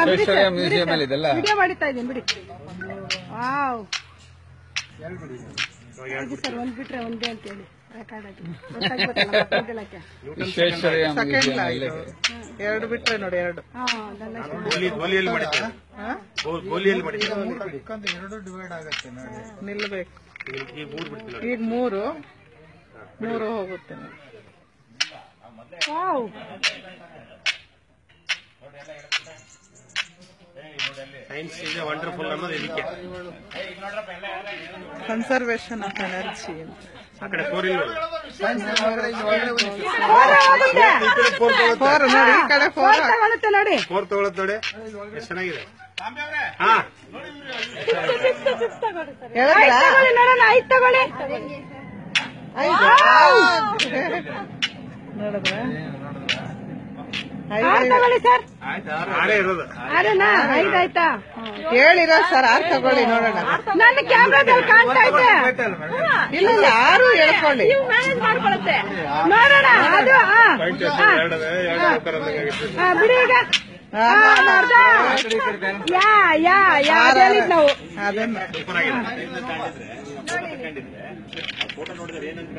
Museum ಅಲ್ಲಿ ಇದೆಲ್ಲ video ಮಾಡಿತಾ ಇದ್ದೀನಿ ಬಿಡಿ. ವಾವ್ ಸರ್, ಒಂದ್ ಬಿಟ್ರೆ ಒಂದೇ ಅಂತ ಹೇಳಿ ರೆಕಾರ್ಡ್ ಆಗಿ ವಿಶ್ವೇಶ್ವರಯ್ಯ ಮ್ಯೂಸಿಯಂ ಅಲ್ಲಿ ಎರಡು ಬಿಟ್ರೆ ನೋಡಿ, ಎರಡು ನಿಲ್ಬೇಕು. ಈಗ ಮೂರು ಹೋಗುತ್ತೆ ನೋಡಿ. ಸೈನ್ಸ್ ಇಸ್ ವಂಡರ್ಫುಲ್ ಅನ್ನೋದು ಇದಕ್ಕೆ. ಕನ್ಸರ್ವೇಷನ್ ಆಫ್ ಎನರ್ಜಿ ಅಂತ. ಆ ಕಡೆ 4 ಇಲ್ಲ ನೋಡಿ, ಈ ಕಡೆ 4 ತಗೊಳುತ್ತೆ ನೋಡಿ. 4 ತಗೊಳತ್ ನೋಡಿ, ಎಷ್ಟು ಚೆನ್ನಾಗಿದೆ. ಹಾ ನೋಡೋಣ, 5 ತಗೊಳ್ಳಿ. ನೋಡಿದ್ರೆ 6 ತಗೊಳ್ಳಿ ಸರ್. ಆರೇ ಇರೋದು. 5 ಆಯ್ತಾ? ಹೇಳಿರೋ ಸರ್, 6 ತಗೊಳ್ಳಿ ನೋಡೋಣ. ನನ್ನ ಕ್ಯಾಮ್ರಾದಲ್ಲಿ ಕಾಣ್ತಾ ಇದೆ. ಇಲ್ಲ 6 ಹೇಳ್ಕೊಳ್ಳಿ. ಮ್ಯಾನೇಜ್ ಮಾಡ್ಕೊಳುತ್ತೆ ನೋಡೋಣ. ಅದು ಬಿಡಿ ಈಗ. ಯಾವ್ದು ಹೇಳಿದ್ ನಾವು ಅದನ್ನ ಫೋಟೋ ನೋಡಿದ್ರೆ ಏನಂತ